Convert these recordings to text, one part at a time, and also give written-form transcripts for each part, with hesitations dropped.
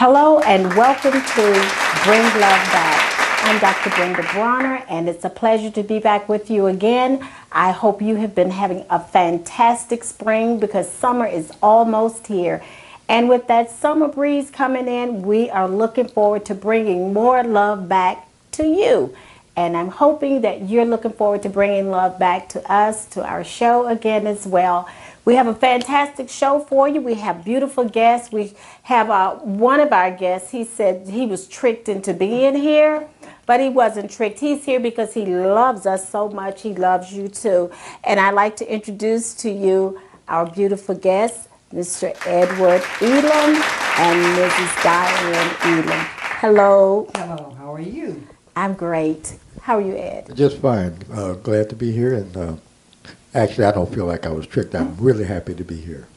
Hello and welcome to Bring Love Back. I'm Dr. Brenda Bronner, and it's a pleasure to be back with you again. I hope you have been having a fantastic spring because summer is almost here. And with that summer breeze coming in, we are looking forward to bringing more love back to you. And I'm hoping that you're looking forward to bringing love back to us, to our show again as well. We have a fantastic show for you. We have beautiful guests. We have one of our guests. He said he was tricked into being here, but he wasn't tricked. He's here because he loves us so much. He loves you too. And I'd like to introduce to you our beautiful guests, Mr. Edward Elam and Mrs. Diane Elam. Hello. Hello, how are you? I'm great. How are you, Ed? Just fine. Glad to be here. And actually, I don't feel like I was tricked. I'm really happy to be here.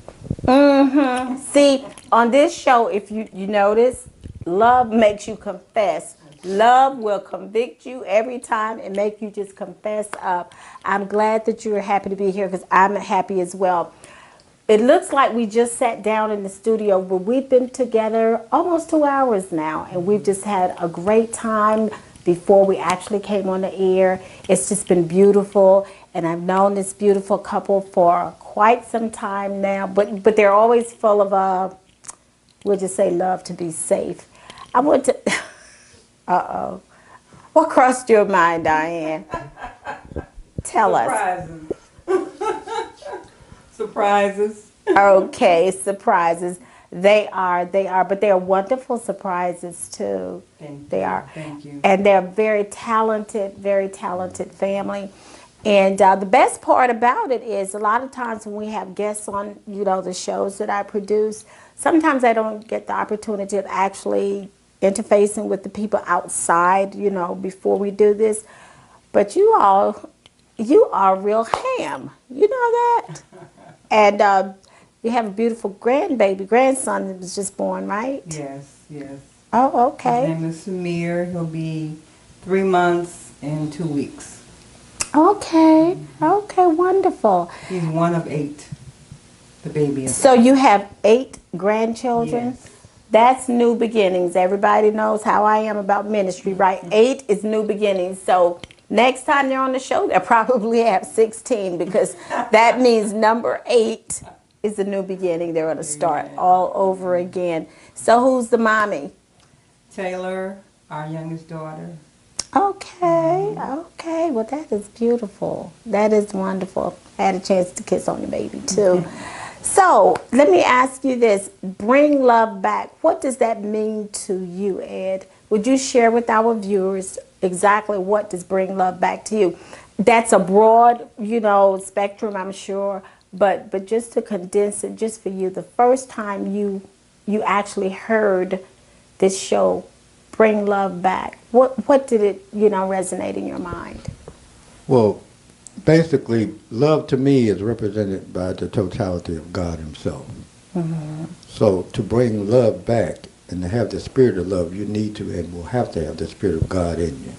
Mm-hmm. See, on this show, if you notice, love makes you confess. Love will convict you every time and make you just confess up. I'm glad that you're happy to be here because I'm happy as well. It looks like we just sat down in the studio, but we've been together almost 2 hours now, and we've just had a great time before we actually came on the air. It's just been beautiful, and I've known this beautiful couple for quite some time now, but they're always full of, we'll just say, love to be safe. I want to, uh-oh. What crossed your mind, Diane? Tell us. Surprises. Okay, surprises. They are, but they're wonderful surprises too. Thank you. And they're very talented family. And the best part about it is a lot of times when we have guests on, the shows that I produce, sometimes I don't get the opportunity of actually interfacing with the people outside, before we do this. But you are real ham. You know that? And you have a beautiful grandson that was just born, right? Yes. Oh, okay. His name is Samir. He'll be 3 months and 2 weeks. Okay, wonderful. He's one of 8, the baby. So you have 8 grandchildren? Yes. That's new beginnings. Everybody knows how I am about ministry, right? 8 is new beginnings. So next time they're on the show, they'll probably have 16 because that means number 8 is a new beginning. They're going to start all over again. So who's the mommy? Taylor, our youngest daughter. Okay. Well, that is beautiful. That is wonderful. I had a chance to kiss on the baby, too. So let me ask you this. Bring love back. What does that mean to you, Ed? Would you share with our viewers exactly what does bring love back to you? That's a broad, spectrum, I'm sure. But just to condense it, just for you, the first time you actually heard this show, Bring Love Back, what did it, resonate in your mind? Well, basically, love to me is represented by the totality of God himself. Mm-hmm. So to bring love back and to have the spirit of love, you need to and will have to have the spirit of God in you.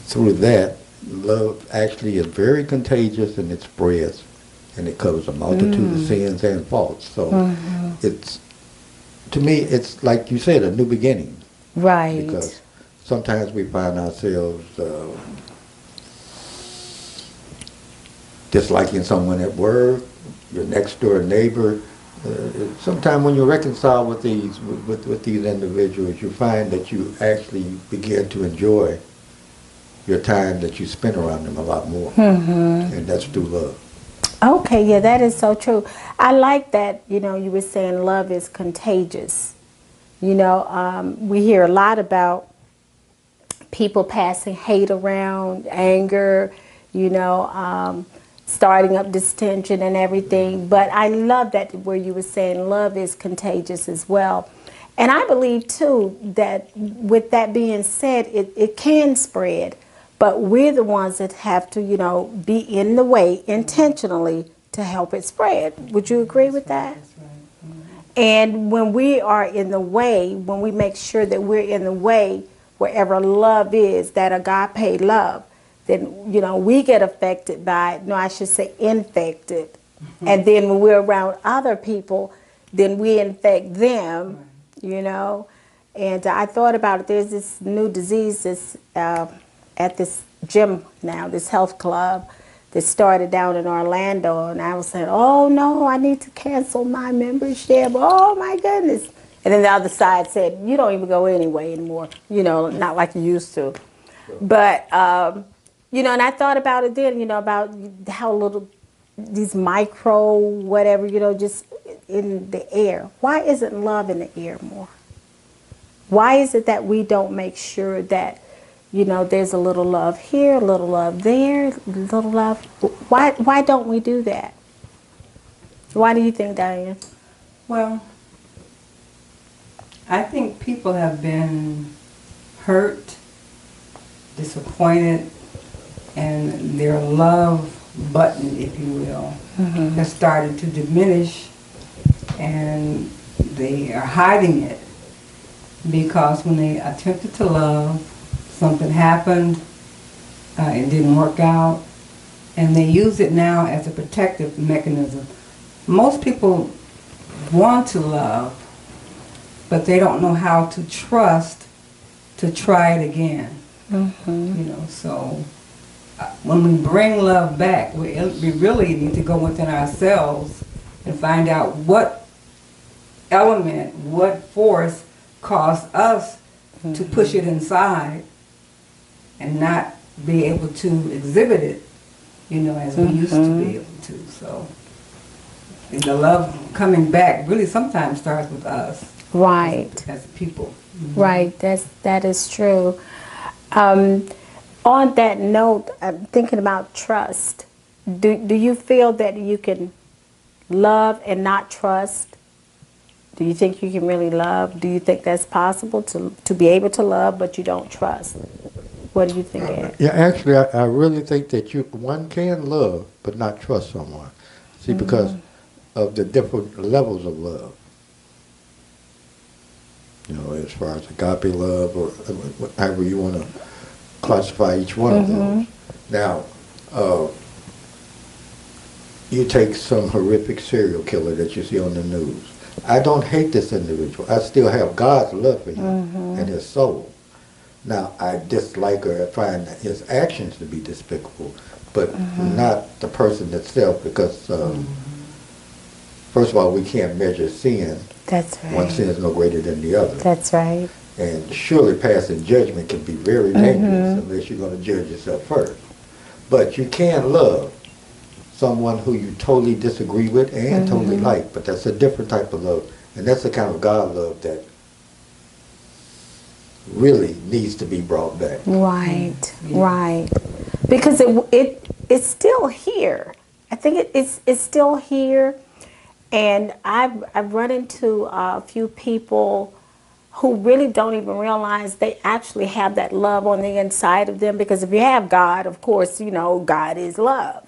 Through that, love actually is very contagious and it spreads and it covers a multitude of sins and faults. So to me, it's like you said, a new beginning. Right. Because sometimes we find ourselves disliking someone at work, your next door neighbor. Sometimes when you reconcile with these individuals, you find that you actually begin to enjoy your time that you spend around them a lot more. Mm-hmm. And that's through love. Okay, yeah, that is so true. I like that, you were saying love is contagious. We hear a lot about people passing hate around, anger, starting up distension and everything. But I love that where you were saying love is contagious as well. And I believe, too, that with that being said, it can spread. But we're the ones that have to, be in the way intentionally to help it spread. Would you agree with that? That's right. Mm-hmm. And when we are in the way, when we make sure that we're in the way wherever love is, that agape love, then, we get affected by it. No, I should say infected. Mm-hmm. And then when we're around other people, then we infect them, you know. And I thought about it. There's this new disease that's at this gym now, this health club that started down in Orlando. And I was saying, oh no, I need to cancel my membership. Oh my goodness. And then the other side said, you don't even go anyway anymore, you know, not like you used to. But, you know, and I thought about it then, you know, about how little these micro whatever, you know, just in the air. Why isn't love in the air more? Why is it that we don't make sure that, you know, there's a little love here, a little love there, a little love? Why don't we do that? Why do you think, Diane? Well, I think people have been hurt, disappointed, and their love button, if you will, has started to diminish, and they are hiding it because when they attempted to love, something happened, it didn't work out, and they use it now as a protective mechanism. Most people want to love, but they don't know how to trust to try it again. You know, so when we bring love back, we really need to go within ourselves and find out what element, what force caused us to push it inside and not be able to exhibit it, you know, as we used to be able to. So the love coming back really sometimes starts with us. Right. As people. Right, that is true. On that note, I'm thinking about trust. Do you feel that you can love and not trust? Do you think you can really love? Do you think that's possible to be able to love but you don't trust? What do you think, Ed? Yeah, actually, I really think that one can love but not trust someone. See, because of the different levels of love. You know, as far as agape love or however you want to classify each one of those. Now, you take some horrific serial killer that you see on the news. I don't hate this individual. I still have God's love for him and his soul. Now, I dislike or find his actions to be despicable, but not the person itself, because first of all, we can't measure sin. That's right. One sin is no greater than the other. That's right. And surely passing judgment can be very dangerous unless you're going to judge yourself first. But you can love someone who you totally disagree with and totally like, but that's a different type of love. And that's the kind of God love that really needs to be brought back. Right, right. Because it's still here. I think it's still here. And I've run into a few people who really don't even realize they actually have that love on the inside of them. Because if you have God, of course, you know, God is love.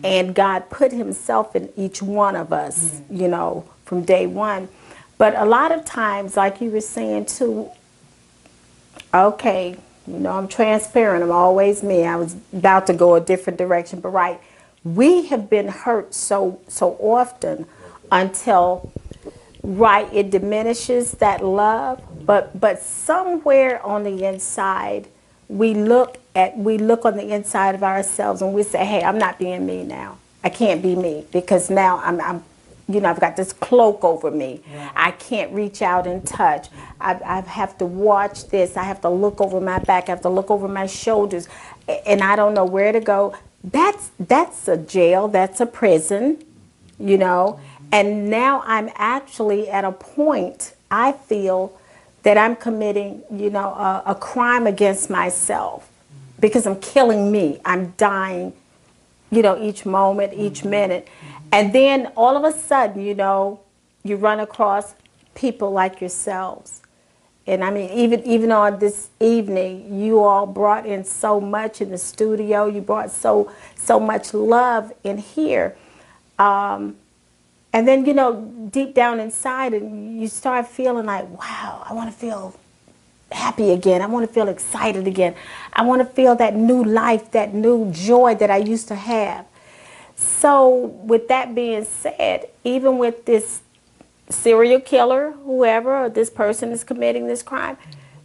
And God put himself in each one of us, you know, from day one. But a lot of times, like you were saying too, okay, you know, I'm transparent, I'm always me. I was about to go a different direction, but right, we have been hurt so often until, right, it diminishes that love, but somewhere on the inside, we look on the inside of ourselves and we say, hey, I'm not being me now. I can't be me because now I'm you know, I've got this cloak over me. Yeah. I can't reach out and touch. I have to watch this. I have to look over my back. I have to look over my shoulders, and I don't know where to go. That's a jail. That's a prison, you know. And now I'm actually at a point, I feel, that I'm committing, you know, a crime against myself because I'm killing me. I'm dying, you know, each moment, each minute. And then all of a sudden, you know, you run across people like yourselves. And I mean, even on this evening, you all brought in so much in the studio. You brought so much love in here. And then, you know, deep down inside, and you start feeling like, wow, I want to feel happy again. I want to feel excited again. I want to feel that new life, that new joy that I used to have. So with that being said, even with this serial killer, whoever, or this person is committing this crime,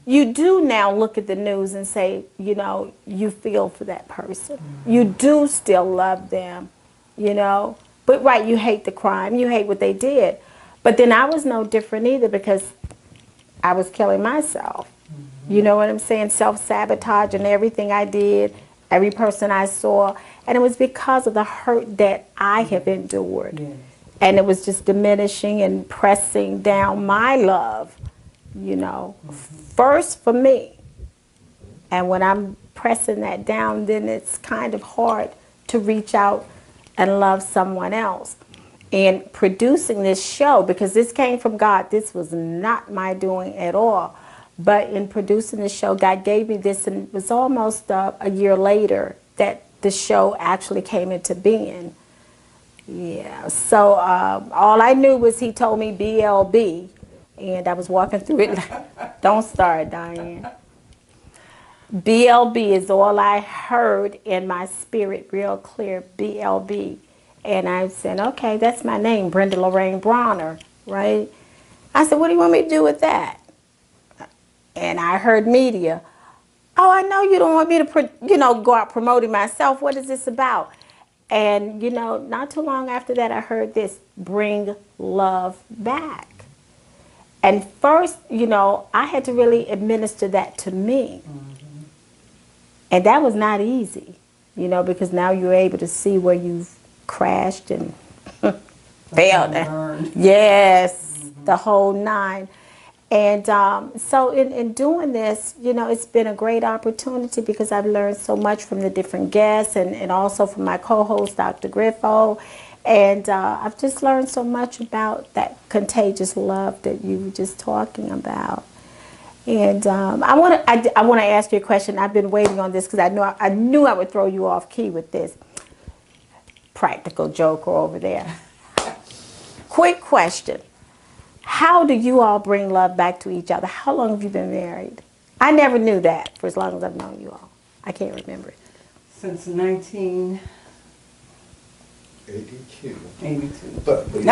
you do now look at the news and say, you know, you feel for that person. You do still love them, you know. But right, you hate the crime, you hate what they did. But then I was no different either, because I was killing myself. You know what I'm saying? Self-sabotage and everything I did, every person I saw. And it was because of the hurt that I have endured. Yes. And it was just diminishing and pressing down my love, you know, first for me. And when I'm pressing that down, then it's kind of hard to reach out and love someone else. And producing this show, because this came from God, this was not my doing at all. But in producing this show, God gave me this, and it was almost a year later that the show actually came into being. Yeah, so all I knew was he told me BLB, and I was walking through it. Don't start, Diane. BLB is all I heard in my spirit, real clear, BLB. And I said, okay, that's my name, Brenda Lorraine Bronner, right? I said, what do you want me to do with that? And I heard media. Oh, I know you don't want me to, go out promoting myself. What is this about? And, not too long after that, I heard this, bring love back. And first, I had to really administer that to me. Mm-hmm. And that was not easy, because now you're able to see where you've crashed and failed. Yes, mm-hmm. The whole nine. And so in doing this, it's been a great opportunity because I've learned so much from the different guests and also from my co-host, Dr. Griffo. And I've just learned so much about that contagious love that you were just talking about. And I want to ask you a question. I've been waiting on this because I knew I would throw you off key with this. Practical joker over there. Quick question. How do you all bring love back to each other? How long have you been married? I never knew that for as long as I've known you all. I can't remember it. Since 1982. 82. But we've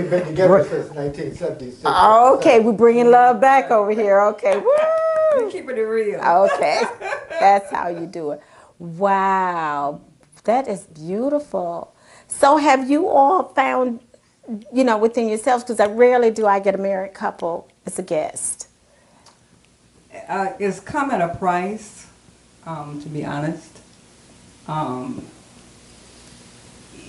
been together since 1976. Okay, we're bringing love back over here. Okay. Woo! We're keeping it real. Okay. That's how you do it. Wow. That is beautiful. So have you all found, within yourselves, because I get a married couple as a guest. It's come at a price, to be honest.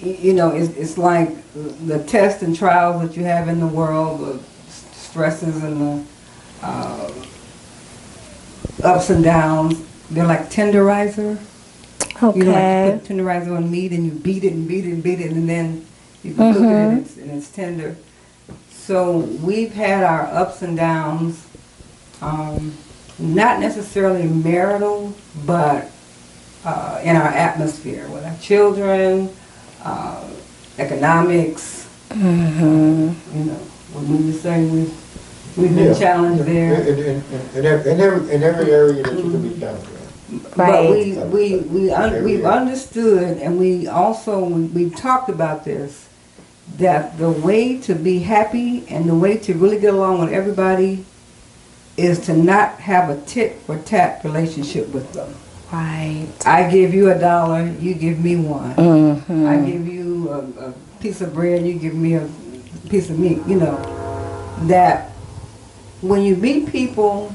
It's like the tests and trials that you have in the world, the stresses and the ups and downs. They're like tenderizer. Okay. You put tenderizer on meat and you beat it and beat it and beat it, and then you can cook it and it's tender. So we've had our ups and downs, not necessarily marital, but in our atmosphere with our children, economics. Mm-hmm. When we were saying we've been challenged there. In every area that you can be challenged. Right. But we've understood, and we've talked about this, that the way to be happy and the way to really get along with everybody is to not have a tit for tat relationship with them. Right. I give you $1, you give me one. Mm-hmm. I give you a piece of bread, you give me a piece of meat. That when you meet people,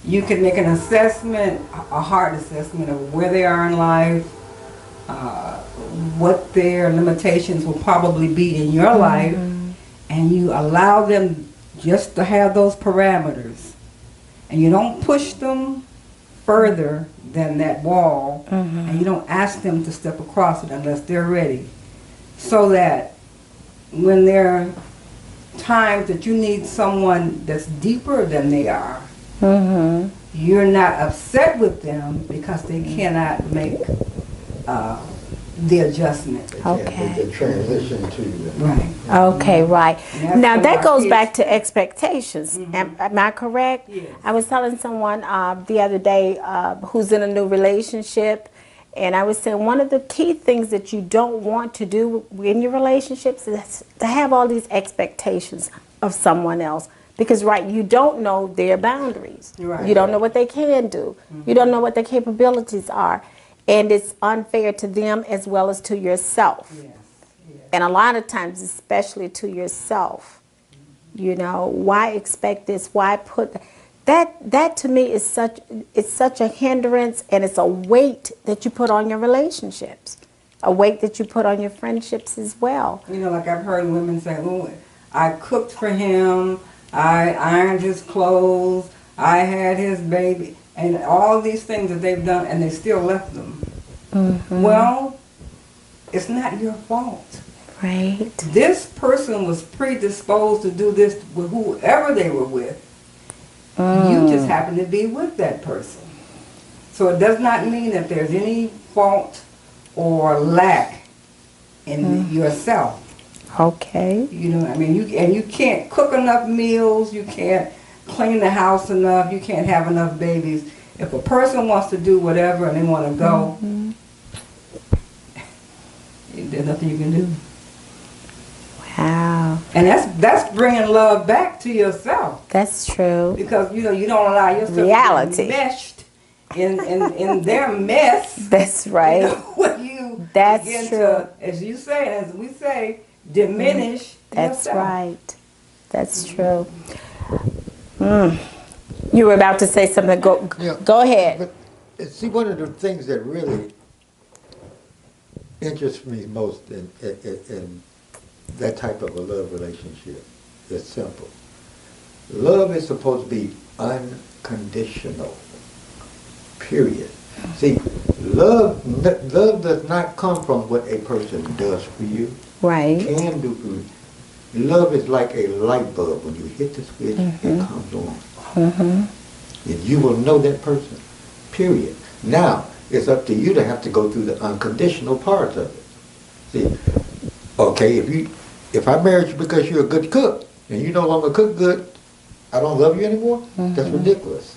you can make an assessment, a hard assessment of where they are in life, what their limitations will probably be in your life, and you allow them just to have those parameters. And you don't push them further than that wall, and you don't ask them to step across it unless they're ready. So that when there are times that you need someone that's deeper than they are, you're not upset with them because they cannot make the adjustment. Okay. The transition to Right. Okay, right. Now that goes kids, back to expectations. Am I correct? Yes. I was telling someone the other day who's in a new relationship, And I was saying one of the key things that you don't want to do in your relationships is to have all these expectations of someone else. Because, right, you don't know their boundaries. Right. You don't know what they can do. You don't know what their capabilities are. And it's unfair to them as well as to yourself. Yes. Yes. And a lot of times, especially to yourself. You know, why expect this? Why put that to me is such a hindrance, and it's a weight that you put on your relationships, a weight that you put on your friendships as well. You know, like I've heard women say, "Oh, I cooked for him, I ironed his clothes, I had his baby," and all these things that they've done, and they still left them. Well, it's not your fault. Right. This person was predisposed to do this with whoever they were with. You just happen to be with that person. So it does not mean that there's any fault or lack in yourself. Okay. You know, I mean, you can't cook enough meals, you can't clean the house enough, you can't have enough babies. If a person wants to do whatever and they want to go, there's nothing you can do. Wow. And that's bringing love back to yourself. That's true. Because, you know, you don't allow yourself Reality. to be meshed in their mess. That's right. You know, when you That's begin true. to, as you say, as we say, diminish That's yourself. right. That's true. You were about to say something. Go ahead. But see, one of the things that really interests me most in that type of a love relationship is simple. Love is supposed to be unconditional. Period. See, love does not come from what a person does for you, Right. can do for you. Love is like a light bulb. When you hit the switch, it comes on. And you will know that person. Period. Now, it's up to you to have to go through the unconditional parts of it. See, okay, if I married you because you're a good cook and you no longer cook good, I don't love you anymore? That's ridiculous.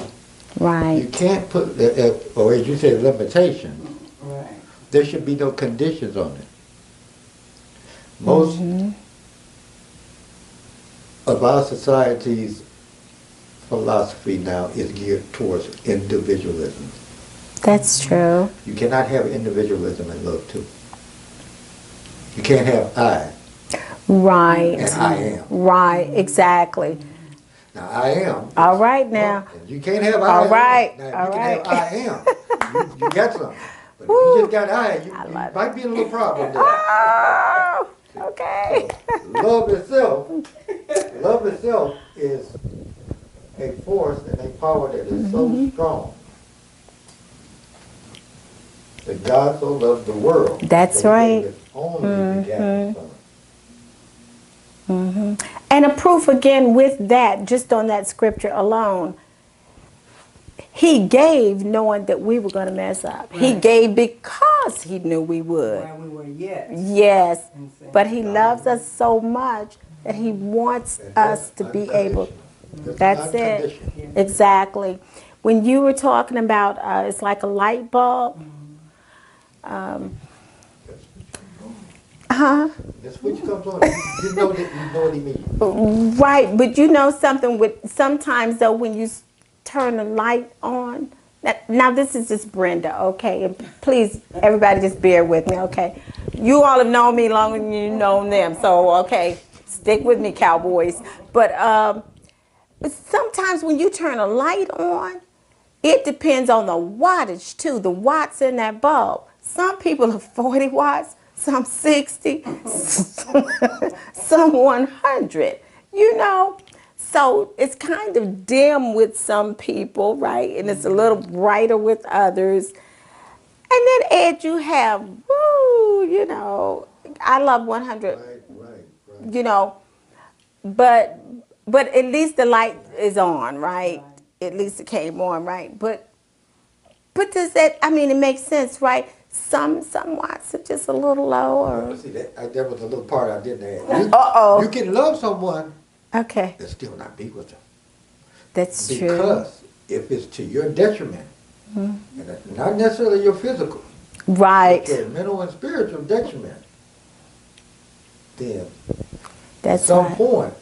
Right. You can't put, or as you say, limitation. Right. There should be no conditions on it. Most of our society's philosophy now is geared towards individualism. That's true. You cannot have individualism and love too. You can't have I Right. and I am. Right. Exactly. Now I am. All right now. And you can't have I All am. right. Now, All you right. can have I am. You got something. But if you just got I, you love it. might be in a little problem there. Oh, okay. Love itself is a force and a power that is so strong that God so loved the world. That's that he right. gave his only begotten Son. And a proof again with that, just on that scripture alone, he gave knowing that we were going to mess up. He Right. gave because he knew we would. While we were yet. Yes, in sin. but he loves us so much that he wants And us that's to be able. unconditional. That's it. Unconditional. Exactly. When you were talking about it's like a light bulb. The switch comes on. You know what he means. Right, but you know something with sometimes though when you turn the light on. Now this is just Brenda, okay? And please, everybody, just bear with me, okay? You all have known me longer than you've known them, so okay, stick with me, cowboys. But sometimes when you turn a light on, it depends on the wattage too, the watts in that bulb. Some people are 40 watts, some 60, some 100, you know. So it's kind of dim with some people, right? And it's a little brighter with others. And then Ed, you have, woo, you know, I love 100, Right. you know, but at least the light is on, right? At least it came on, right? But does that, I mean, it makes sense, right? Some watts are just a little lower. See, that was a little part I didn't add. Uh-oh. You can love someone Okay, and still not be with them. that's true. Because if it's to your detriment, and not necessarily your physical, Right. Okay, mental and spiritual detriment. Then That's at some right. point,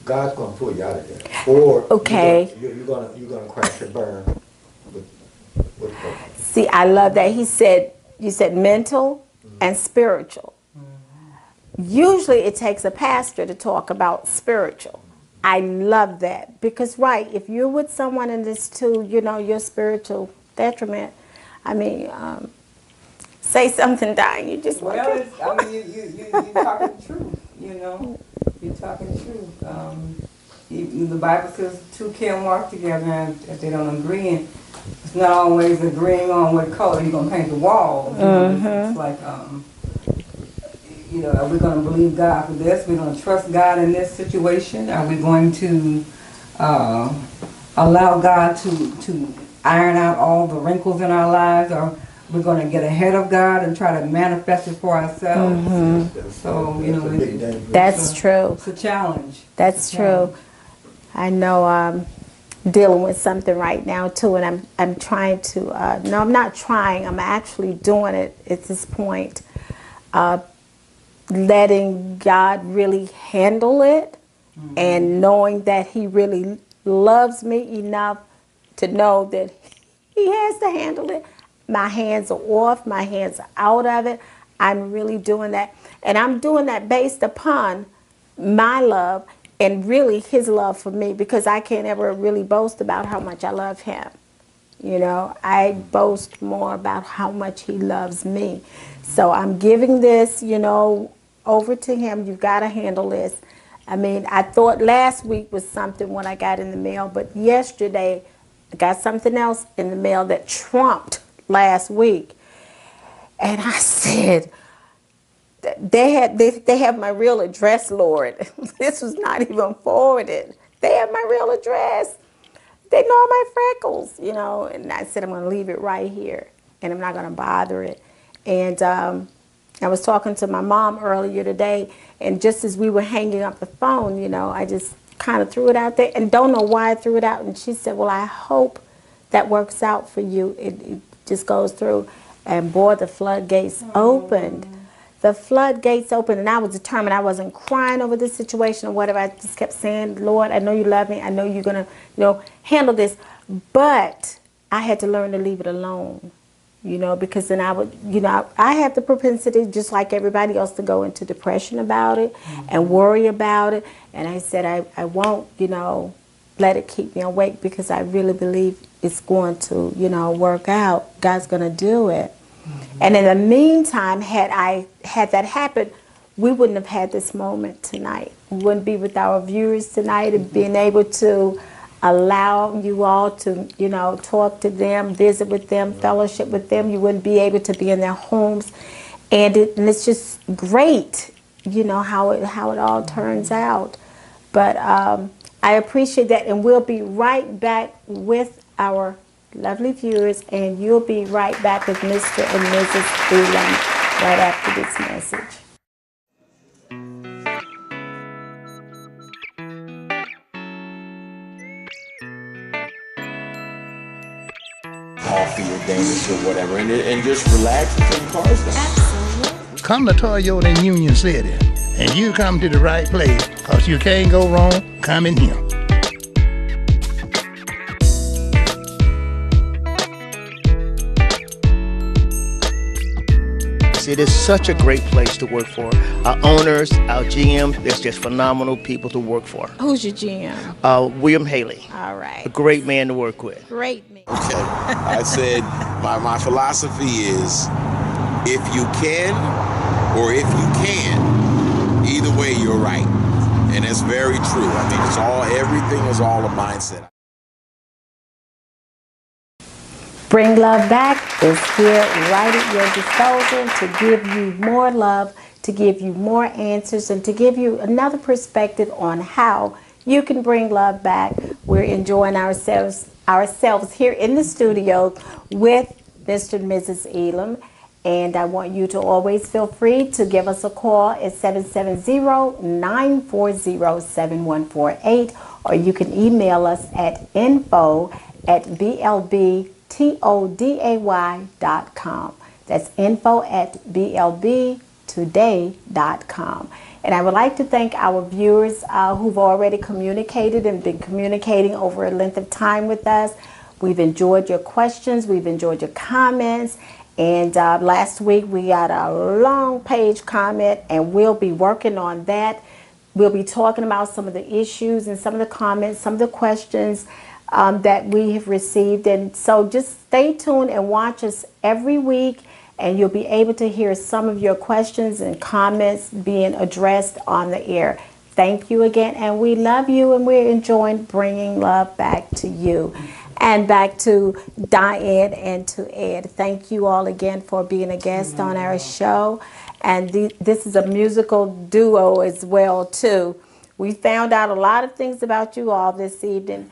God's gonna pull you out of there, or Okay. you're gonna crash and burn with focus. See, I love that. You said mental and spiritual. Usually it takes a pastor to talk about spiritual. I love that because, right, if you're with someone in this too, your spiritual detriment, I mean, say something, Diane. You just want Well, to. it's, I mean, you're talking truth, You're talking truth. The Bible says two can't walk together and if they don't agree. And it's not always agreeing on what color you're going to paint the wall. It's like, are we going to believe God for this? We're going to trust God in this situation? Are we going to allow God to iron out all the wrinkles in our lives? Or we're going to get ahead of God and try to manifest it for ourselves? So, That's true. It's a challenge. That's true. I know I'm dealing with something right now too, and I'm trying to. No, I'm not trying. I'm actually doing it at this point. Letting God really handle it, and knowing that He really loves me enough to know that He has to handle it. My hands are off. My hands are out of it. I'm really doing that, and I'm doing that based upon my love and really His love for me, because I can't ever really boast about how much I love Him. I boast more about how much He loves me. So I'm giving this, over to Him. You've got to handle this. I mean, I thought last week was something when I got in the mail, but yesterday I got something else in the mail that trumped last week. And I said, they have my real address, Lord. This was not even forwarded. They have my real address. They know my freckles, and I said I'm going to leave it right here, and I'm not going to bother it. And I was talking to my mom earlier today, and just as we were hanging up the phone, I just kind of threw it out there, and don't know why I threw it out. And she said, well, I hope that works out for you. It just goes through. And boy, the floodgates opened. The floodgates opened, and I was determined. I wasn't crying over this situation or whatever. I just kept saying, Lord, I know you love me. I know you're going to, handle this. But I had to learn to leave it alone, because then I would, I have the propensity, just like everybody else, to go into depression about it and worry about it. And I said, I won't, let it keep me awake, because I really believe it's going to, work out. God's going to do it. And in the meantime, had that happened, we wouldn't have had this moment tonight. We wouldn't be with our viewers tonight and being able to allow you all to, talk to them, visit with them, fellowship with them. You wouldn't be able to be in their homes. And it's just great, how it all turns out. But I appreciate that, and we'll be right back with our lovely viewers, and you'll be right back with Mr. and Mrs. Elam right after this message. Coffee or games or whatever, and just relax until the car's done. Absolutely. Come to Toyota in Union City, and you come to the right place, because you can't go wrong coming here. It is such a great place to work for. Our owners, our GM, they're just phenomenal people to work for. Who's your GM? William Haley. All right. A great man to work with. Great man. Okay. I said my philosophy is, if you can or if you can, either way you're right. And it's very true. I mean, everything is all a mindset. Bring Love Back is here right at your disposal to give you more love, to give you more answers, and to give you another perspective on how you can bring love back. We're enjoying ourselves here in the studio with Mr. and Mrs. Elam. And I want you to always feel free to give us a call at 770-940-7148, or you can email us at info@blbtoday.com. That's info@blbtoday.com. And I would like to thank our viewers who've already communicated and been communicating over a length of time with us. We've enjoyed your questions. We've enjoyed your comments. And last week we got a long page comment, and we'll be working on that. We'll be talking about some of the issues and some of the comments, some of the questions that we have received. And so just stay tuned and watch us every week, and you'll be able to hear some of your questions and comments being addressed on the air. Thank you again, and we love you, and we're enjoying bringing love back to you. And back to Diane and to Ed. Thank you all again for being a guest on our show. And this is a musical duo as well, too. We found out a lot of things about you all this evening.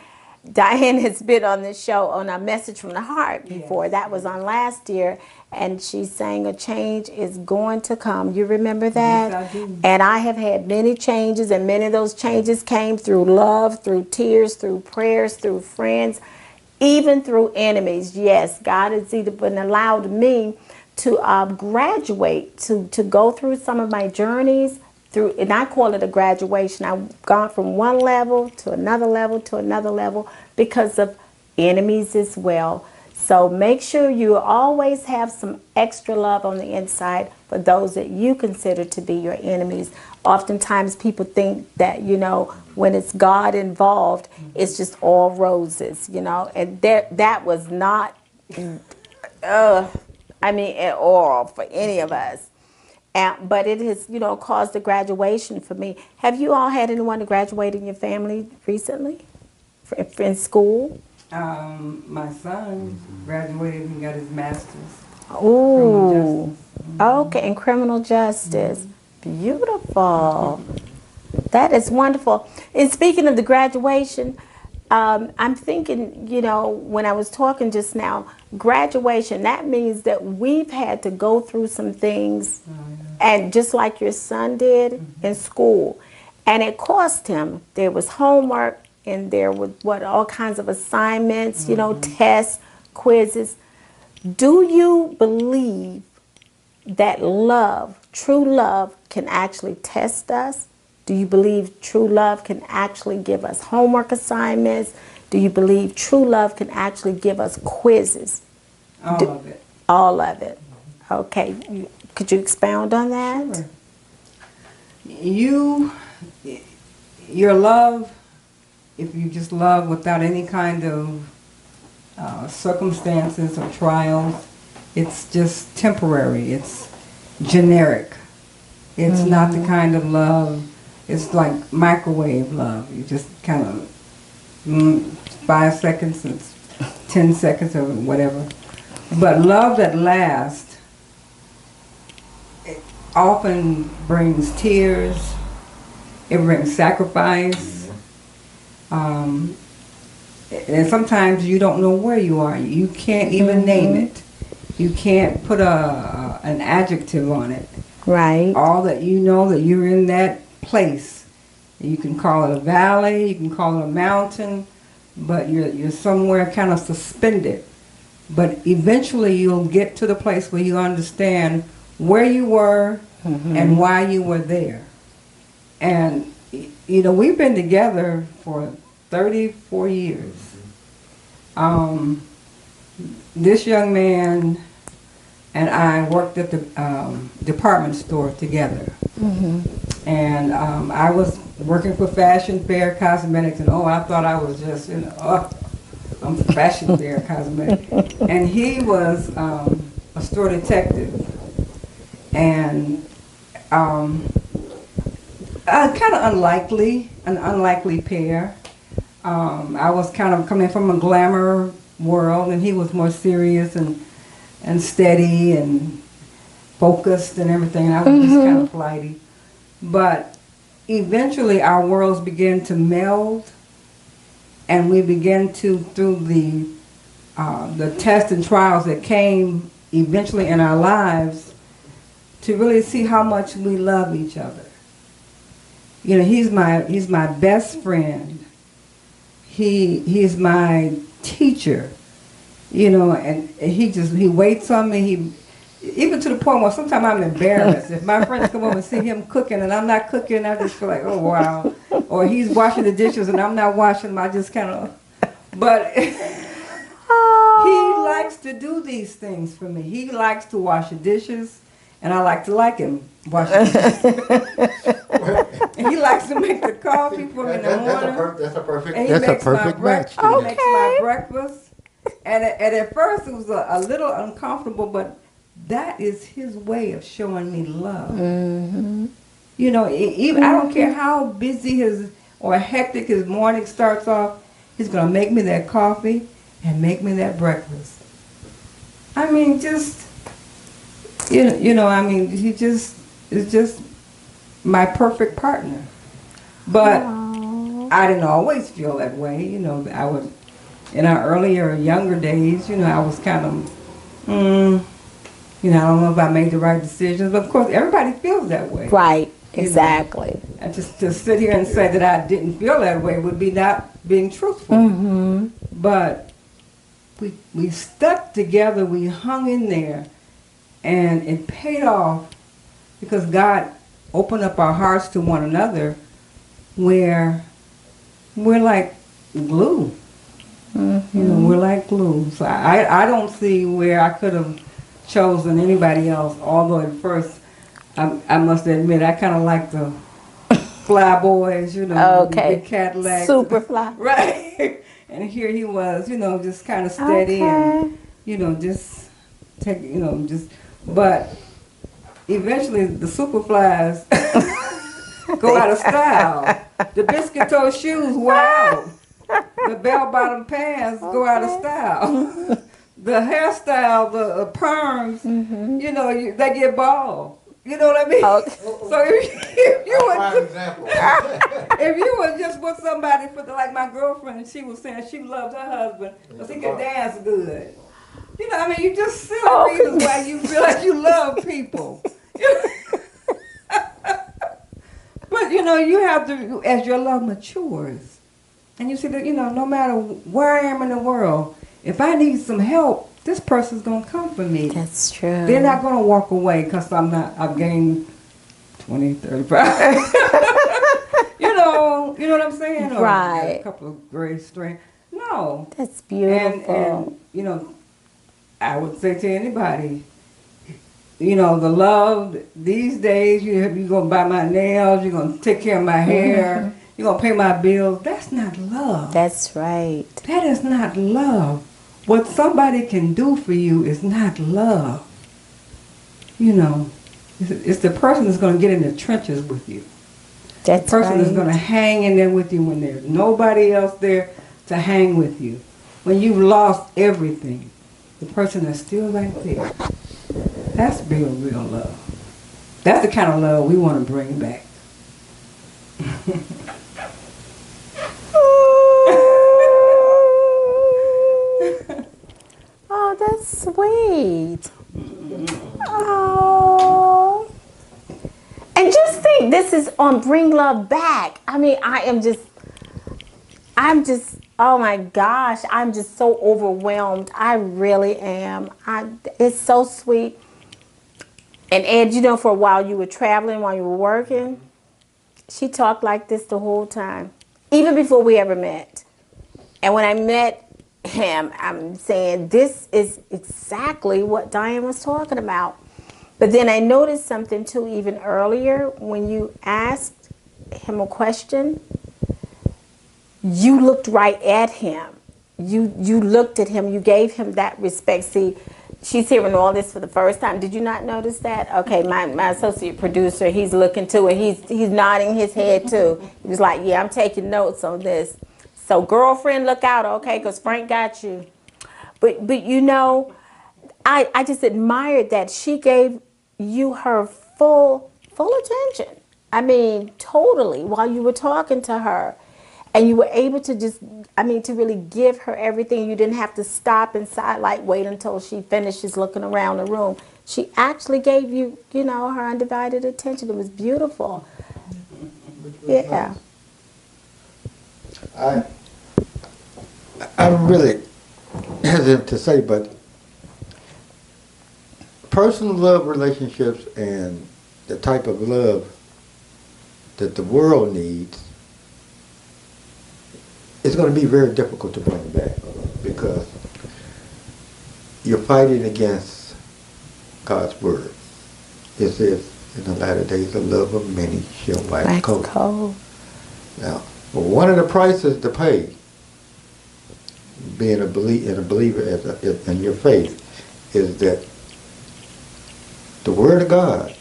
Diane has been on this show on A Message from the Heart before. Yes. That was on last year. And she sang A Change is Going to Come. You remember that? Yes, I do. And I have had many changes, and many of those changes came through love, through tears, through prayers, through friends, even through enemies. Yes, God has even allowed me to graduate, to go through some of my journeys through, and I call it a graduation. I've gone from one level to another level to another level because of enemies as well. So make sure you always have some extra love on the inside for those that you consider to be your enemies. Oftentimes people think that, you know, when it's God involved, it's just all roses, you know, and that was not, at all for any of us. But it has, you know, caused a graduation for me. Have you all had anyone to graduate in your family recently, in school? My son graduated and got his master's. Ooh, okay, in criminal justice. Beautiful. That is wonderful. And speaking of the graduation, I'm thinking, you know, when I was talking just now, graduation, that means that we've had to go through some things, and just like your son did in school. And it cost him. There was homework, and there was all kinds of assignments, you know, tests, quizzes. Do you believe that love, true love, can actually test us? Do you believe true love can actually give us homework assignments? Do you believe true love can actually give us quizzes? All of it. All of it. Okay. Could you expound on that? Sure. Your love, if you just love without any kind of circumstances or trials, it's just temporary. It's generic. It's not the kind of love. It's like microwave love. You just kind of 5 seconds, 10 seconds, or whatever. But love that lasts, it often brings tears. It brings sacrifice. And sometimes you don't know where you are. You can't even name it. You can't put an adjective on it. Right. All that you know that you're in that place. You can call it a valley, you can call it a mountain, but you're somewhere kind of suspended. But eventually you'll get to the place where you understand where you were and why you were there. And, you know, we've been together for 34 years. This young man and I worked at the department store together. And I was working for Fashion Fair Cosmetics, and I thought I was just, you know, I'm Fashion Fair Cosmetics. And he was a store detective. And kind of an unlikely pair. I was kind of coming from a glamour world, and he was more serious and steady and focused and everything. And I was just kind of flighty. But eventually our worlds began to meld, and we began to, through the tests and trials that came eventually in our lives, to really see how much we love each other. You know, he's my best friend. He's my teacher. You know, and he waits on me. even to the point where sometimes I'm embarrassed. If my friends come over and see him cooking and I'm not cooking, I just feel like, oh, wow. Or he's washing the dishes and I'm not washing them, I just kind of, but he likes to do these things for me. He likes to wash the dishes, and I like him wash the dishes. And he likes to make the coffee for me in the morning. That's a perfect. And he makes my match. He makes my breakfast. And at first it was a little uncomfortable, but that is his way of showing me love. Mm-hmm. You know, even I don't care how busy or hectic his morning starts off, he's gonna make me that coffee and make me that breakfast. I mean, just you know, I mean, he just is just my perfect partner. But I didn't always feel that way. You know, I was in our earlier, younger days. You know, I was kind of, you know, I don't know if I made the right decisions, but of course, everybody feels that way. Right. Exactly. You know? And just to sit here and say that I didn't feel that way would be not being truthful. Mm-hmm. But we stuck together. We hung in there, and it paid off because God opened up our hearts to one another, where we're like glue. Mm-hmm. You know, we're like glue. So I don't see where I could have chosen anybody else, although at first I must admit I kind of like the fly boys, you know, okay. the big Cadillacs. Super fly. Right. And here he was, you know, just kind of steady and, you know, just take, you know, just, but eventually the super flies go out of style. The biscuit toe shoes wear out. The bell-bottom pants go out of style. The hairstyle, the perms, you know, they get bald. You know what I mean? Okay. So if you were just with somebody, like my girlfriend, and she was saying she loved her husband because he could dance good. You know, I mean, you just silly reasons why you feel like you love people. But, you know, you have to, as your love matures, and you see that, you know, no matter where I am in the world, if I need some help, this person's going to come for me. That's true. They're not going to walk away because I've gained 20, 35. you know what I'm saying? Or right. A couple of gray strands. No. That's beautiful. And, you know, I would say to anybody, you know, the love these days, you're going to buy my nails, you're going to take care of my hair, you're going to pay my bills. That's not love. That's right. That is not love. What somebody can do for you is not love. You know, it's the person that's going to get in the trenches with you. That's the person right. that's going to hang in there with you when there's nobody else there to hang with you. When you've lost everything, the person that's still right there. That's real, real love. That's the kind of love we want to bring back. Oh, that's sweet. Oh. And just think, this is on Bring Love Back. I mean, I'm just, oh my gosh, I'm just so overwhelmed. I really am. It's so sweet. And Ed, you know, for a while you were traveling, while you were working, she talked like this the whole time, even before we ever met. And when I met him, I'm saying, this is exactly what Diane was talking about. But then I noticed something too, even earlier, when you asked him a question, you looked right at him. You looked at him, you gave him that respect. See, she's hearing all this for the first time. Did you not notice that? Okay, my associate producer, he's looking too, and he's nodding his head too. He was like, yeah, I'm taking notes on this. So girlfriend, look out, okay, because Frank got you. But you know, I just admired that she gave you her full attention. I mean, totally, while you were talking to her. And you were able to just, I mean, to really give her everything. You didn't have to stop and like wait until she finishes looking around the room. She actually gave you, you know, her undivided attention. It was beautiful. Yeah. I'm really hesitant to say, but personal love relationships and the type of love that the world needs, it's going to be very difficult to bring back because you're fighting against God's word. It says in the latter days, the love of many shall wax cold. Now, one of the prices to pay, being a believer in your faith, is that the word of God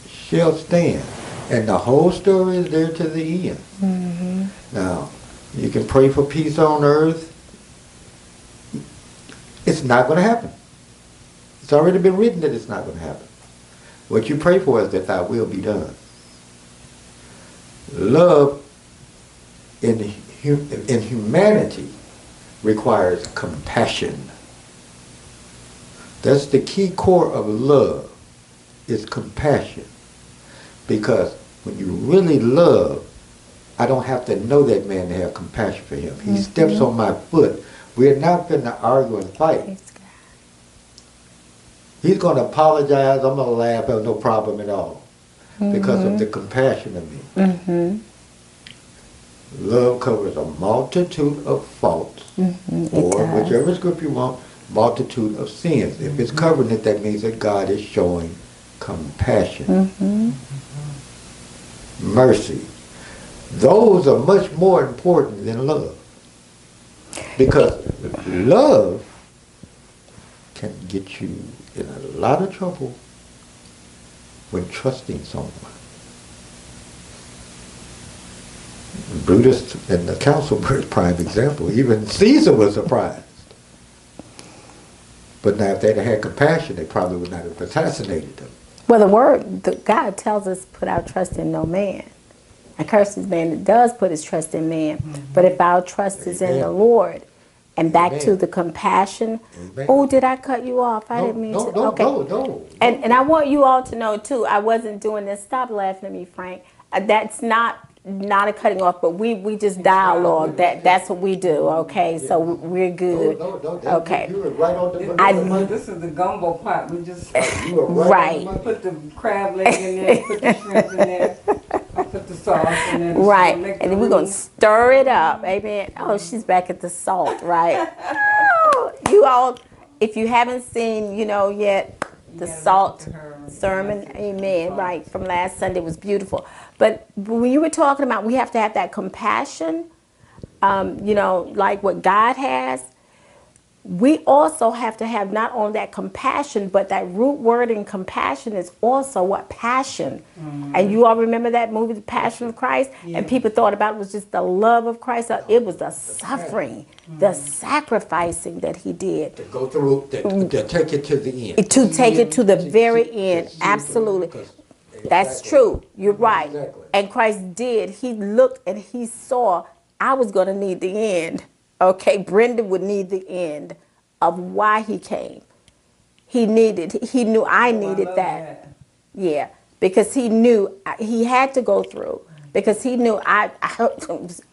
shall stand, and the whole story is there to the end. Mm-hmm. Now, you can pray for peace on earth. It's not going to happen. It's already been written that it's not going to happen. What you pray for is that thy will be done. Love in humanity requires compassion. That's the key core of love, is compassion. Because when you really love, I don't have to know that man to have compassion for him. He steps on my foot. We're not going to argue and fight. He's going to apologize. I'm going to laugh. I have no problem at all. Because of the compassion of me. Mm-hmm. Love covers a multitude of faults. Or whichever scripture you want, multitude of sins. If it's covering it, that means that God is showing compassion. Mercy. Those are much more important than love. Because love can get you in a lot of trouble when trusting someone. Brutus and the council were a prime example. Even Caesar was surprised. But now if they'd have had compassion, they probably would not have assassinated them. Well, God tells us put our trust in no man. And curses man that does put his trust in man. But if our trust is in the Lord, and back to the compassion. Oh, did I cut you off? I didn't mean to. Okay. No. And I want you all to know too, I wasn't doing this. Stop laughing at me, Frank. That's not a cutting off, but we just dialogue. That's what we do. Okay, so we're good. No, okay. You were right on the. This is the gumbo pot. We just You were right. We put the crab leg in there, put the shrimp in there, put the sauce in there. Right, and then we're gonna stir it up. Amen. Oh, she's back at the salt. Right. Oh, you all, if you haven't seen, yet the salt sermon, amen, right, from last Sunday was beautiful. But when you were talking about we have to have that compassion, like what God has, we also have to have not only that compassion, but that root word in compassion is also what? Passion. And you all remember that movie, The Passion of Christ? Yeah. And people thought about it was just the love of Christ. It was the suffering, the sacrificing that he did. To go through, to take it to the end. To take it to the very end, absolutely. That's true. You're right. Exactly. And Christ did. He looked and he saw I was going to need the end. Okay, Brenda would need the end of why he came. He knew I needed that. Yeah, because he knew he had to go through. Because he knew I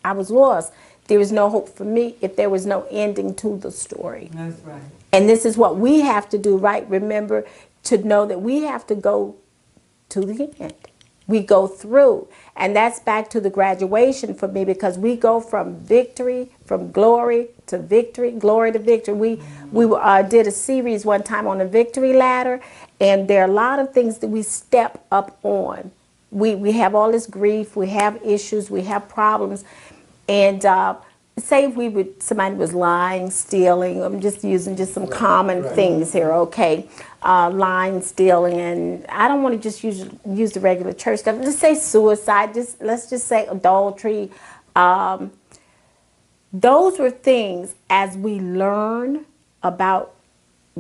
was lost. There was no hope for me if there was no ending to the story. That's right. And this is what we have to do, right? Remember to know that we have to go to the end. We go through. And that's back to the graduation for me, because we go from victory, from glory to victory, glory to victory. We did a series one time on the victory ladder, and there are a lot of things that we step up on. We have all this grief, we have issues, we have problems. And say if somebody was lying, stealing, I'm just using some common things here, okay? Lying, stealing, and I don't want to just use the regular church stuff. Let's say suicide, let's just say adultery. Those were things, as we learn about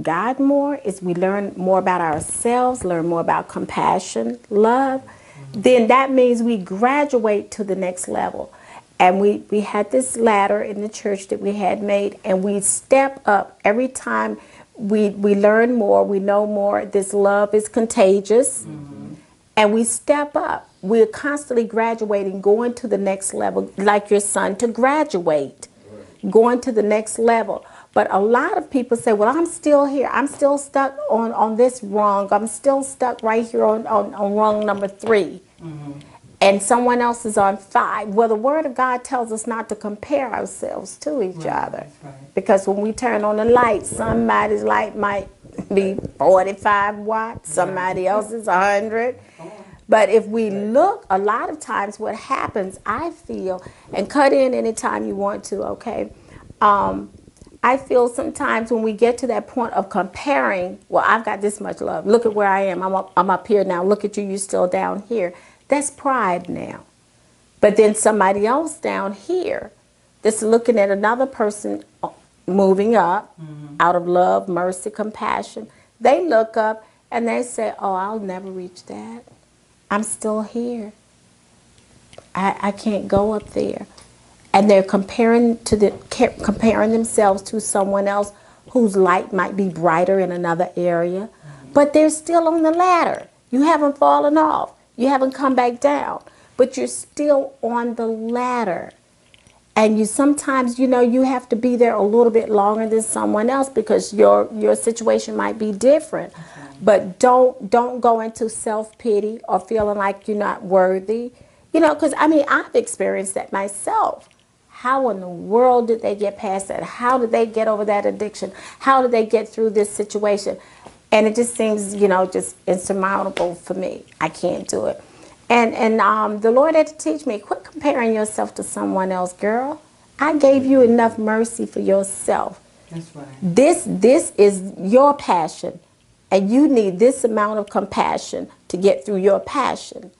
God more, as we learn more about ourselves, learn more about compassion, love, then that means we graduate to the next level. And we had this ladder in the church that we had made, and we step up every time we learn more, we know more. This love is contagious, and we step up. We're constantly graduating, going to the next level, like your son to graduate, going to the next level. But a lot of people say, well, I'm still here. I'm still stuck on this rung. I'm still stuck right here on rung number 3. And someone else is on 5. Well, the Word of God tells us not to compare ourselves to each other. right. Because when we turn on the light, somebody's light might be 45 watts, somebody else's 100. But if we look, a lot of times what happens, I feel, and cut in anytime you want to, okay? I feel sometimes when we get to that point of comparing, well, I've got this much love. Look at where I am. I'm up here now. Look at you. You're still down here. That's pride now. But then somebody else down here that's looking at another person moving up out of love, mercy, compassion. They look up and they say, oh, I'll never reach that. I'm still here. I can't go up there. And they're comparing themselves to someone else whose light might be brighter in another area, but they're still on the ladder. You haven't fallen off. You haven't come back down, but you're still on the ladder. And you sometimes, you have to be there a little bit longer than someone else because your situation might be different. But don't go into self-pity or feeling like you're not worthy. Because I've experienced that myself. How in the world did they get past that? How did they get over that addiction? How did they get through this situation? And it just seems, just insurmountable for me. I can't do it. And the Lord had to teach me, quit comparing yourself to someone else, girl. I gave you enough mercy for yourself. That's right. This is your passion, and you need this amount of compassion to get through your passion,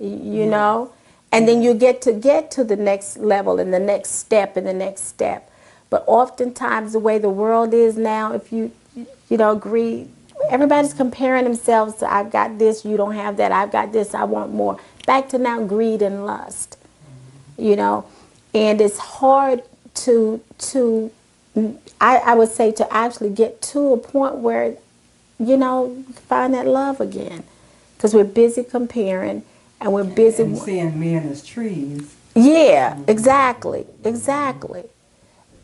you know? And then you get to the next level and the next step and the next step. But oftentimes the way the world is now, if you agree, everybody's comparing themselves to, I've got this, you don't have that, I've got this, I want more. Back to now greed and lust, And it's hard I would say to actually get to a point where, find that love again. Because we're busy comparing and we're busy. And seeing men as trees. Yeah, exactly.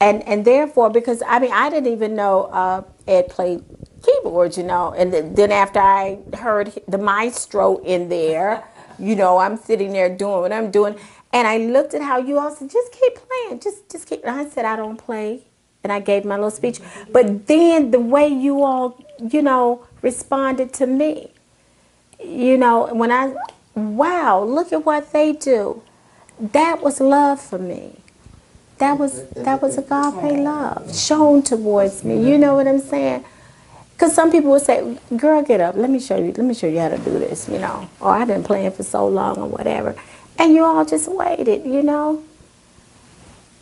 And therefore, because, I didn't even know Ed played keyboards, and then after I heard the maestro in there, I'm sitting there doing what I'm doing, and I looked at how you all said, just keep playing, just keep, and I said, I don't play, and I gave my little speech, but then the way you all, responded to me, when wow, look at what they do, that was love for me. That was agape love shown towards me. You know what I'm saying? Because some people would say, girl, get up. Let me show you how to do this, Or I've been playing for so long or whatever. And you all just waited,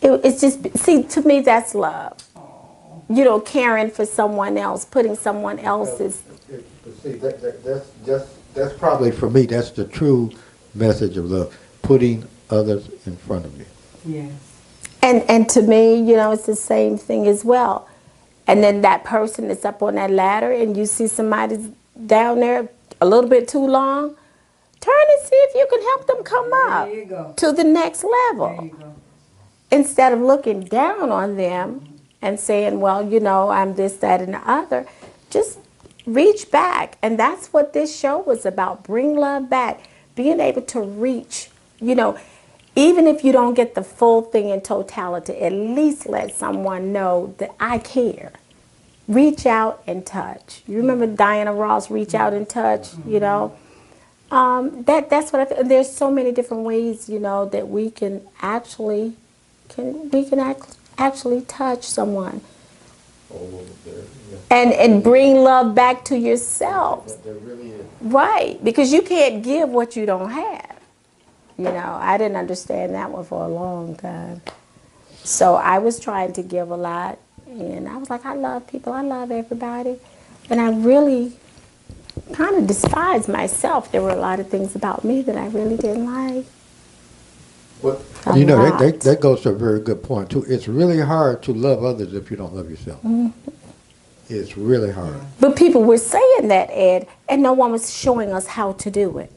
It's just, see, to me, that's love. Caring for someone else, putting someone else's. See, that's probably, for me, that's the true message of love, putting others in front of you. Yes. And to me, it's the same thing as well. And then that person that's up on that ladder and you see somebody down there a little bit too long, turn and see if you can help them come up to the next level. There you go. Instead of looking down on them and saying, well, I'm this, that, and the other, just reach back. And that's what this show was about, bring love back, being able to reach, even if you don't get the full thing in totality, at least let someone know that I care. Reach out and touch. You remember Diana Ross, reach out and touch, That's what I feel. There's so many different ways, that we can actually touch someone. And bring love back to yourselves. There really is. Right, because you can't give what you don't have. I didn't understand that one for a long time. So I was trying to give a lot, and I was like, I love people, I love everybody. And I really kind of despised myself. There were a lot of things about me that I really didn't like. Well, that goes to a very good point, too. It's really hard to love others if you don't love yourself. Mm-hmm. It's really hard. But people were saying that, Ed, and no one was showing us how to do it.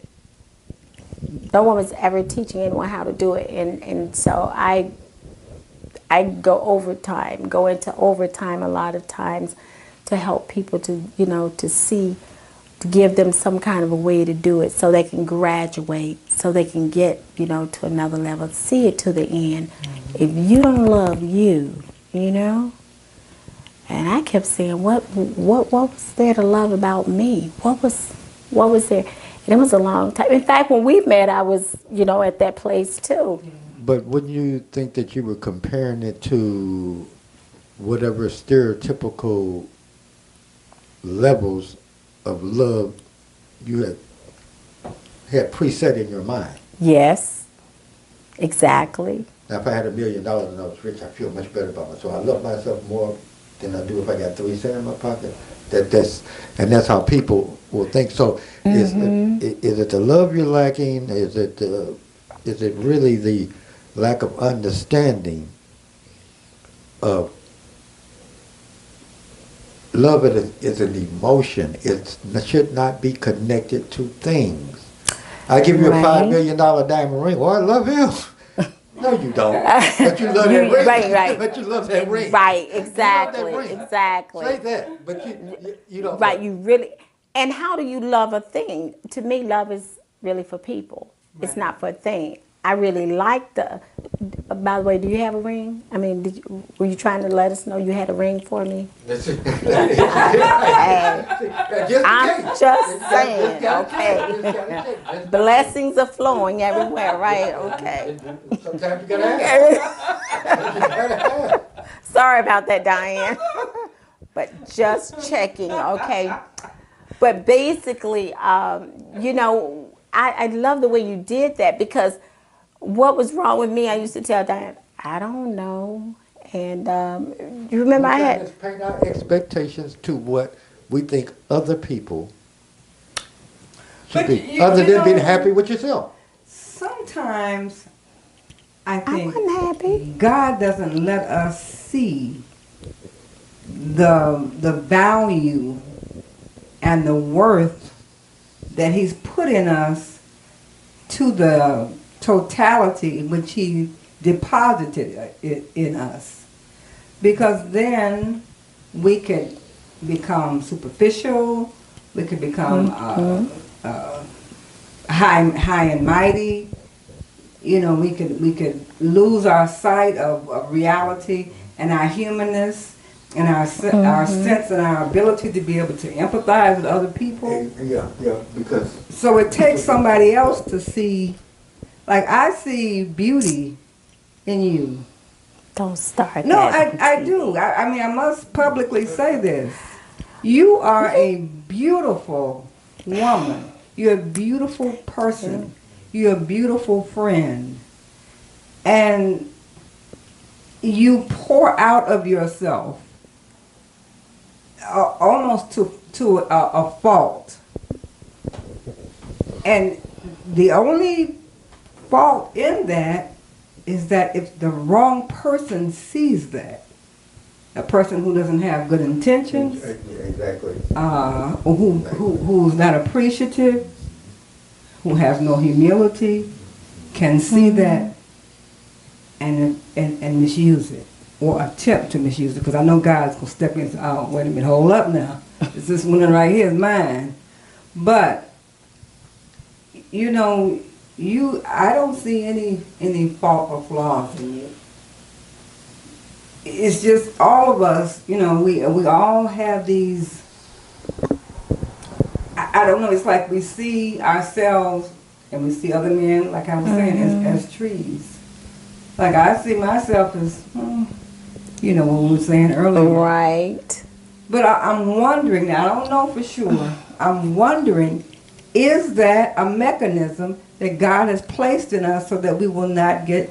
No one was ever teaching anyone how to do it, and so I I go into overtime a lot of times to help people to, to give them some kind of a way to do it so they can graduate, so they can get, to another level, see it to the end. If you don't love you, and I kept saying, what was there to love about me? What was there? And it was a long time. In fact, when we met, I was, at that place too. But wouldn't you think that you were comparing it to whatever stereotypical levels of love you had preset in your mind? Yes, exactly. Now, if I had $1 million and I was rich, I feel much better about myself. I love myself more than I do if I got 3 cents in my pocket. That's how people will think. So, is it the love you're lacking? Is it really the lack of understanding of love? Is an emotion. It should not be connected to things. I give you a $5 million diamond ring. Well, I love him. No, you don't. But you love that ring. Right. But you love that ring. Right, exactly, exactly. Say that, but you don't. Right, you really. And how do you love a thing? To me, love is really for people. Right. It's not for a thing. I really like the. By the way, do you have a ring? I mean, were you trying to let us know you had a ring for me? I'm just saying, okay. Blessings are flowing everywhere, right? Okay. Sometimes you gotta ask. Sorry about that, Diane. But just checking, okay. But basically, I love the way you did that, because what was wrong with me, I used to tell Diane, I don't know. And you remember I had... paint our expectations to what we think other people should be. Other than being happy with yourself. Sometimes I think I'm happy. God doesn't let us see the value and the worth that He's put in us to the totality which He deposited it in us, because then we could become superficial, we could become high and mighty. We could lose our sight of reality and our humanness and our sense and our ability to be able to empathize with other people. Yeah, because... So it takes somebody else to see, like I see beauty in you. Don't start No, that. I do. I mean, I must publicly say this. You are a beautiful woman. You're a beautiful person. You're a beautiful friend. And you pour out of yourself almost to a fault. And the only fault in that is that if the wrong person sees that, a person who doesn't have good intentions, exactly, who's not appreciative, who has no humility, can see that and misuse it, or attempt to misuse it. Because I know God's gonna step in and say, "Oh, wait a minute, hold up now. This one right here is mine." But I don't see any fault or flaws in you. It's just all of us, we all have these, I don't know, it's like we see ourselves and we see other men, like I was saying, as trees. Like I see myself as, what we were saying earlier. Right. But I'm wondering, now I don't know for sure, I'm wondering, is that a mechanism that God has placed in us so that we will not get,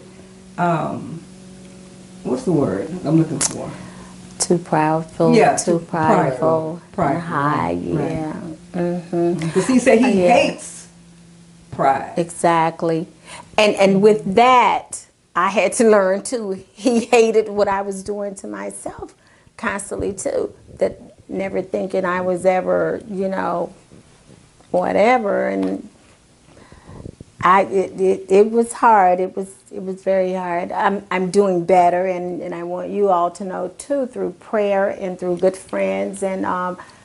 what's the word I'm looking for? Too proudful. Yeah, too prideful. High, yeah. Right. Because He said He hates pride. Exactly. And with that, I had to learn too. He hated what I was doing to myself constantly too. That never thinking I was ever, whatever. And It was hard. It was very hard. I'm doing better, and I want you all to know too, through prayer and through good friends and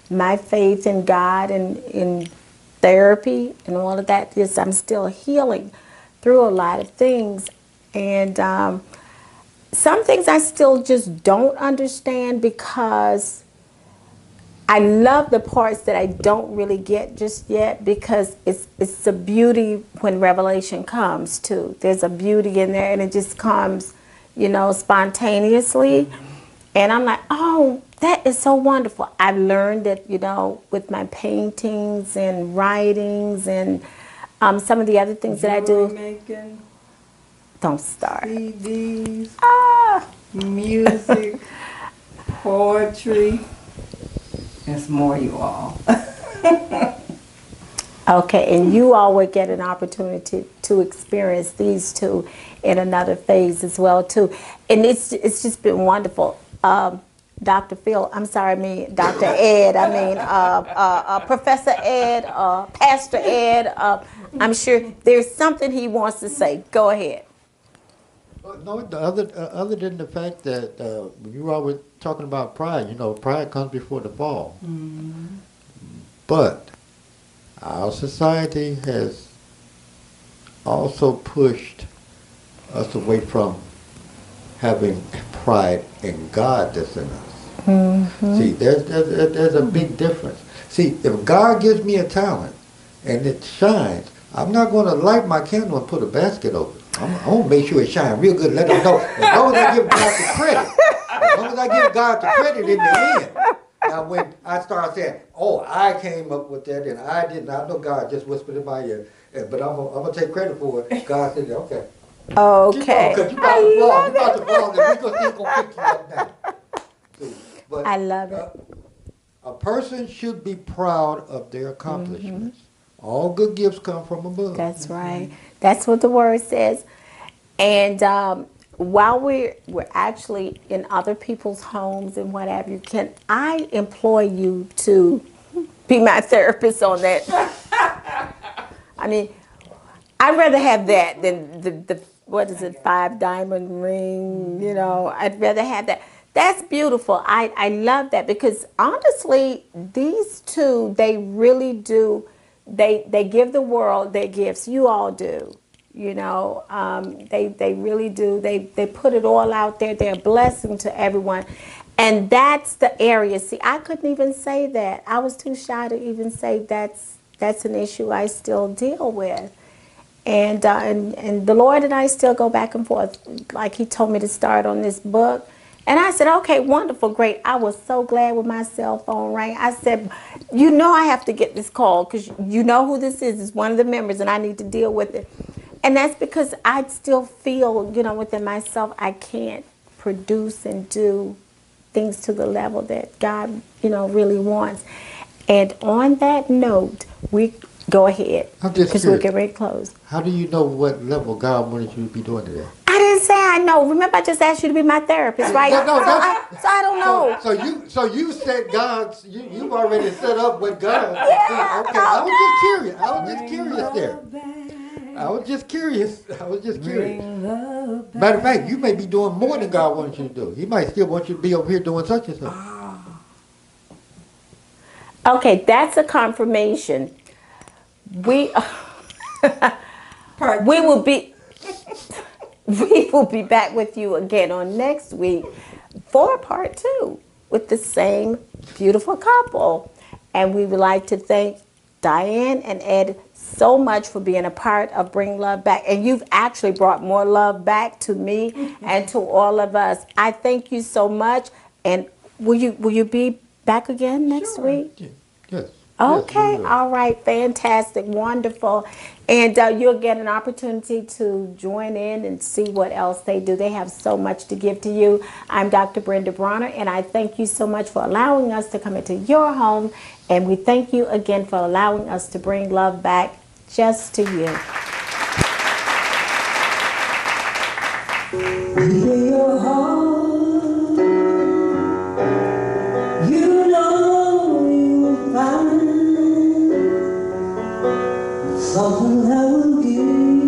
my faith in God and in therapy and all of that. Yes, I'm still healing through a lot of things, and some things I still just don't understand because I love the parts that I don't really get just yet, because it's a beauty when revelation comes too. There's a beauty in there, and it just comes, spontaneously. And I'm like, oh, that is so wonderful. I've learned that, with my paintings and writings and some of the other things that I do. Making, don't start. CDs, Ah. music, poetry. It's more, you all. Okay, and you all would get an opportunity to experience these two in another phase as well too, and it's just been wonderful. Dr. Phil, I'm sorry, Dr. Ed, Professor Ed, Pastor Ed. I'm sure there's something he wants to say. Go ahead. No, other than the fact that you were always talking about pride, pride comes before the fall. Mm-hmm. But our society has also pushed us away from having pride in God that's in us. Mm-hmm. See, there's a big difference. See, if God gives me a talent and it shines, I'm not going to light my candle and put a basket over it. I'm going to make sure it shines real good. Let them know. As long as I give God the credit. As long as I give God the credit in the end. Now, when I start saying, oh, I came up with that and I didn't. I know God just whispered in my ear. But I'm going to take credit for it. God said, okay. Okay. Because you're about to fall. You're about to fall. And we're going to pick you up now. See, but, I love it. A person should be proud of their accomplishments. Mm-hmm. All good gifts come from above. That's right. That's what the word says. And while we're actually in other people's homes and what have you, can I employ you to be my therapist on that? I mean, I'd rather have that than the what is it, 5 diamond ring, I'd rather have that. That's beautiful. I love that, because honestly, these two, they really do, they give the world their gifts. You all do. They really do. They put it all out there. They're a blessing to everyone. And that's the area. See, I couldn't even say that. I was too shy to even say that's an issue I still deal with. And the Lord and I still go back and forth. Like he told me to start on this book. And I said, okay, wonderful, great. I was so glad when my cell phone rang. I said, I have to get this call, because you know who this is. It's one of the members, and I need to deal with it. And that's because I still feel, within myself, I can't produce and do things to the level that God, really wants. And on that note, we go ahead, because we're getting ready to close. How do you know what level God wanted you to be doing today? I didn't say I know. Remember, I just asked you to be my therapist, right? No, so I don't know. So you said God's. You've already set up what God. Yeah, okay. I was just curious there. I was just curious. Matter of fact, you may be doing more than God wants you to do. He might still want you to be over here doing such and such. Okay, that's a confirmation. We will be back with you again on next week for part 2 with the same beautiful couple. And we would like to thank Diane and Ed so much for being a part of Bring Love Back. And you've actually brought more love back to me and to all of us. I thank you so much. And will you be back again next week? Yes. Okay, Yes, all right, fantastic, wonderful. And you'll get an opportunity to join in and see what else they do. They have so much to give to you. I'm Dr. Brenda Bronner, and I thank you so much for allowing us to come into your home. And we thank you again for allowing us to bring love back just to you. Your heart, you know you'll find something that will give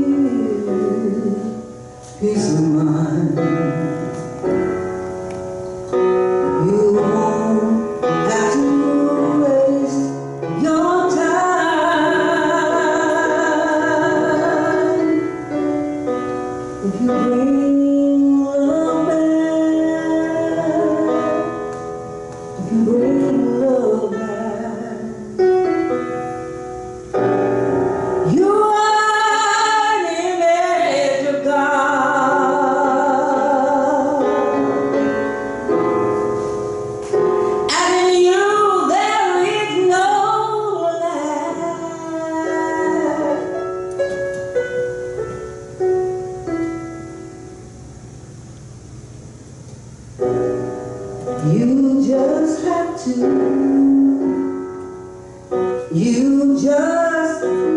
You just